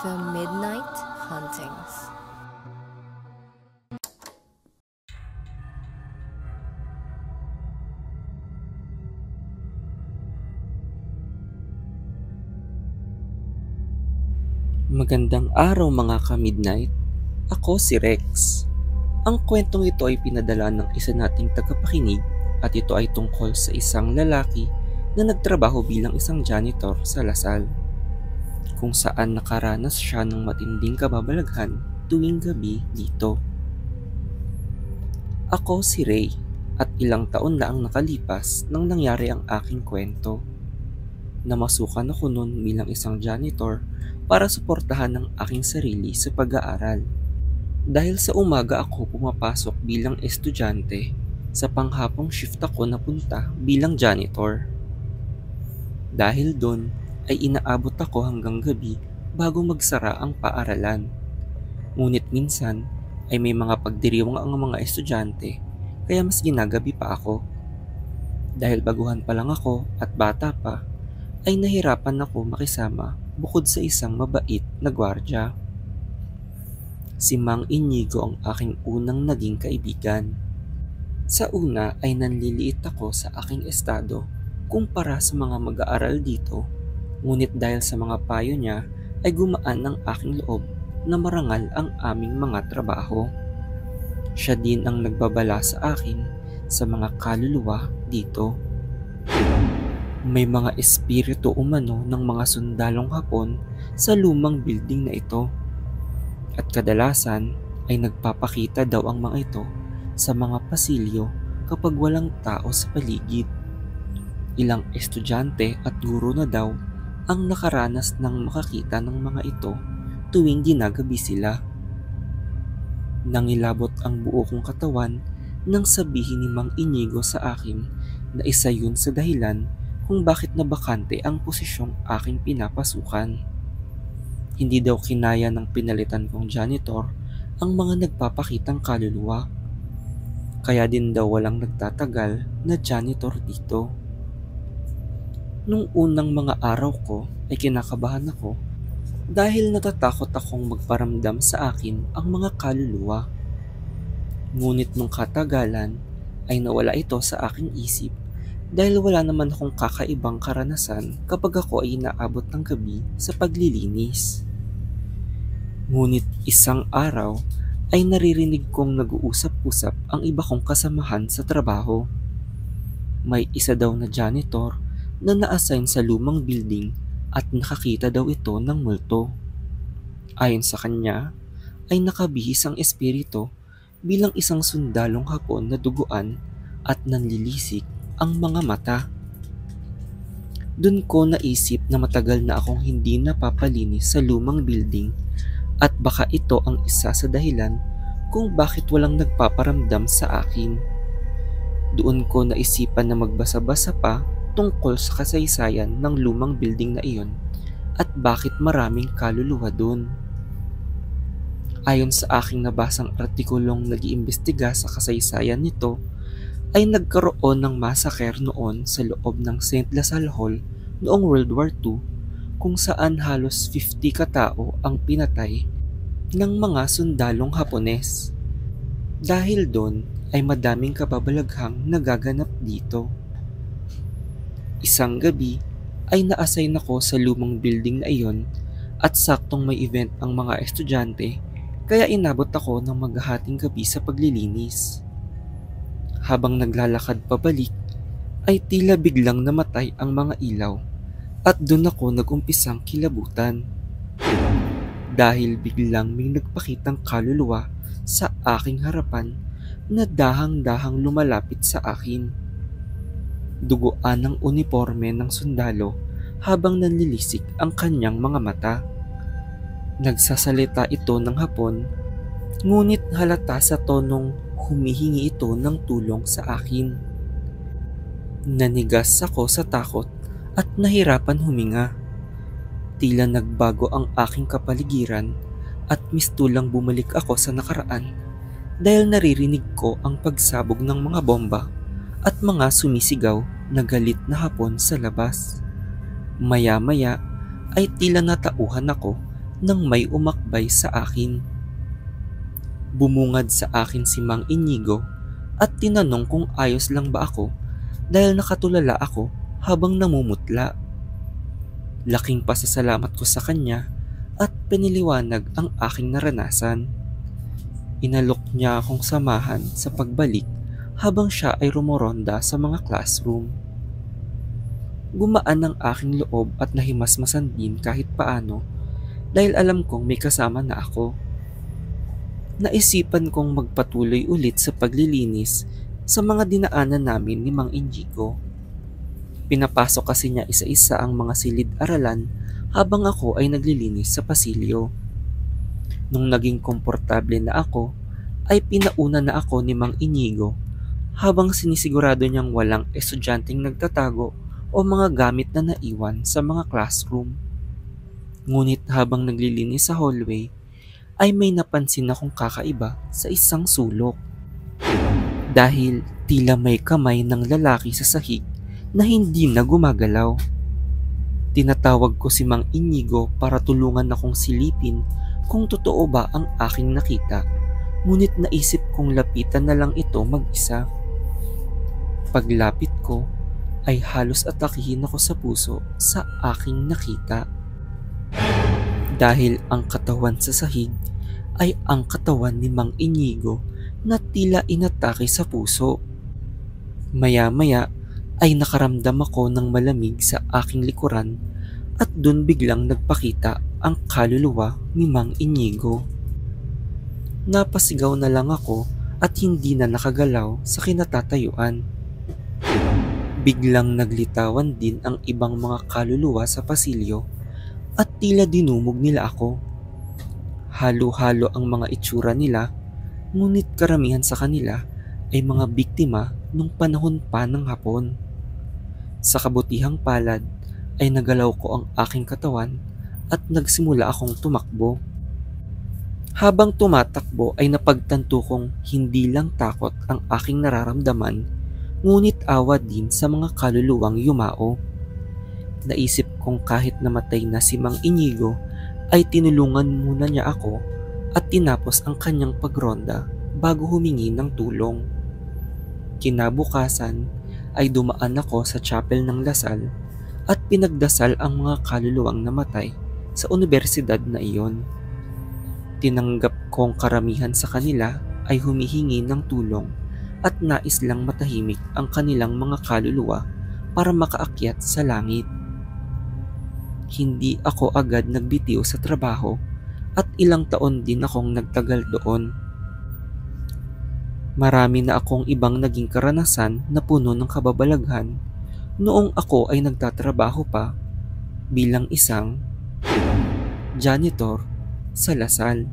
The Midnight Hauntings. Magandang araw mga ka-midnight. Ako si Rex. Ang kwentong ito ay pinadala ng isa nating tagapakinig at ito ay tungkol sa isang lalaki na nagtrabaho bilang isang janitor sa Lasal, kung saan nakaranas siya ng matinding kababalaghan tuwing gabi dito. Ako si Ray at ilang taon na ang nakalipas nang nangyari ang aking kwento. Namasukan ako noon bilang isang janitor para suportahan ang aking sarili sa pag-aaral. Dahil sa umaga ako pumapasok bilang estudyante, sa panghapong shift ako napunta bilang janitor. Dahil doon ay inaabot ako hanggang gabi bago magsara ang paaralan. Ngunit minsan ay may mga pagdiriwang ang mga estudyante kaya mas ginagabi pa ako. Dahil baguhan pa lang ako at bata pa, ay nahirapan ako makisama bukod sa isang mabait na gwardiya. Si Mang Inigo ang aking unang naging kaibigan. Sa una ay nanliliit ako sa aking estado kumpara sa mga mag-aaral dito, ngunit dahil sa mga payo niya ay gumaan ang aking loob na marangal ang aming mga trabaho. Siya din ang nagbabala sa akin sa mga kaluluwa dito. May mga espiritu umano ng mga sundalong Hapon sa lumang building na ito. At kadalasan ay nagpapakita daw ang mga ito sa mga pasilyo kapag walang tao sa paligid. Ilang estudyante at guro na daw ang nakaranas ng makakita ng mga ito tuwing ginagabi sila. Nangilabot ang buo kong katawan nang sabihin ni Mang Inigo sa akin na isa yun sa dahilan kung bakit nabakante ang posisyong aking pinapasukan. Hindi daw kinaya ng pinalitan kong janitor ang mga nagpapakitang kaluluwa. Kaya din daw walang nagtatagal na janitor dito. Nung unang mga araw ko ay kinakabahan ako dahil natatakot akong magparamdam sa akin ang mga kaluluwa. Ngunit nung katagalan ay nawala ito sa aking isip dahil wala naman akong kakaibang karanasan kapag ako ay inaabot ng gabi sa paglilinis. Ngunit isang araw ay naririnig kong nag-uusap-usap ang iba kong kasamahan sa trabaho. May isa daw na janitor na na-assign sa lumang building at nakakita daw ito ng multo. Ayon sa kanya ay nakabihis ang espiritu bilang isang sundalong Hapon na duguan at nanlilisik ang mga mata. Doon ko naisip na matagal na akong hindi napapalinis sa lumang building at baka ito ang isa sa dahilan kung bakit walang nagpaparamdam sa akin. Doon ko naisipan na magbasa-basa pa tungkol sa kasaysayan ng lumang building na iyon at bakit maraming kaluluwa doon. Ayon sa aking nabasang artikulong nag-iimbestiga sa kasaysayan nito, ay nagkaroon ng massacre noon sa loob ng St. Lasal Hall noong World War II kung saan halos 50 katao ang pinatay ng mga sundalong Hapones. Dahil doon ay madaming kababalaghang nagaganap dito. Isang gabi ay na-assign ako sa lumang building na iyon at saktong may event ang mga estudyante kaya inabot ako ng maghahating gabi sa paglilinis. Habang naglalakad pabalik, ay tila biglang namatay ang mga ilaw at doon ako nagumpisang kilabutan. Dahil biglang may nagpakitang kaluluwa sa aking harapan na dahang-dahang lumalapit sa akin. Duguan ng uniforme ng sundalo habang nanlilisik ang kanyang mga mata. Nagsasalita ito ng Hapon, ngunit halata sa tonong humihingi ito ng tulong sa akin. Nanigas ako sa takot at nahirapan huminga. Tila nagbago ang aking kapaligiran at mistulang bumalik ako sa nakaraan dahil naririnig ko ang pagsabog ng mga bomba at mga sumisigaw na galit na Hapon sa labas. Maya-maya ay tila natauhan ako nang may umakbay sa akin. Bumungad sa akin si Mang Inigo at tinanong kung ayos lang ba ako dahil nakatulala ako habang namumutla. Laking pasasalamat ko sa kanya at piniliwanag ang aking naranasan. Inalok niya akong samahan sa pagbalik habang siya ay rumoronda sa mga classroom. Gumaan ang aking loob at nahimasmasan din kahit paano dahil alam kong may kasama na ako. Naisipan kong magpatuloy ulit sa paglilinis sa mga dinaanan namin ni Mang Inigo. Pinapasok kasi niya isa-isa ang mga silid-aralan habang ako ay naglilinis sa pasilyo. Nung naging komportable na ako, ay pinauna na ako ni Mang Inigo habang sinisigurado niyang walang estudyanteng nagtatago o mga gamit na naiwan sa mga classroom. Ngunit habang naglilinis sa hallway, ay may napansin akong kakaiba sa isang sulok. Dahil tila may kamay ng lalaki sa sahig na hindi na gumagalaw. Tinatawag ko si Mang Inigo para tulungan akong silipin kung totoo ba ang aking nakita, ngunit naisip kong lapitan na lang ito mag-isa. Paglapit ko ay halos atakihin ako sa puso sa aking nakita. Dahil ang katawan sa sahig ay ang katawan ni Mang Inigo na tila inatake sa puso. Maya-maya ay nakaramdam ako ng malamig sa aking likuran at dun biglang nagpakita ang kaluluwa ni Mang Inigo. Napasigaw na lang ako at hindi na nakagalaw sa kinatatayuan. Biglang naglitawan din ang ibang mga kaluluwa sa pasilyo at tila dinumog nila ako. Halo-halo ang mga itsura nila, ngunit karamihan sa kanila ay mga biktima nung panahon pa ng Hapon. Sa kabutihang palad ay nagalaw ko ang aking katawan at nagsimula akong tumakbo. Habang tumatakbo ay napagtanto kong hindi lang takot ang aking nararamdaman, ngunit awa din sa mga kaluluwang yumao. Naisip kong kahit namatay na si Mang Inigo ay tinulungan muna niya ako at tinapos ang kanyang pagronda bago humingi ng tulong. Kinabukasan ay dumaan ako sa chapel ng Lasal at pinagdasal ang mga kaluluwang namatay sa universidad na iyon. Tinanggap kong karamihan sa kanila ay humihingi ng tulong at nais lang matahimik ang kanilang mga kaluluwa para makaakyat sa langit. Hindi ako agad nagbitiw sa trabaho at ilang taon din akong nagtagal doon. Marami na akong ibang naging karanasan na puno ng kababalaghan noong ako ay nagtatrabaho pa bilang isang janitor sa Lasal.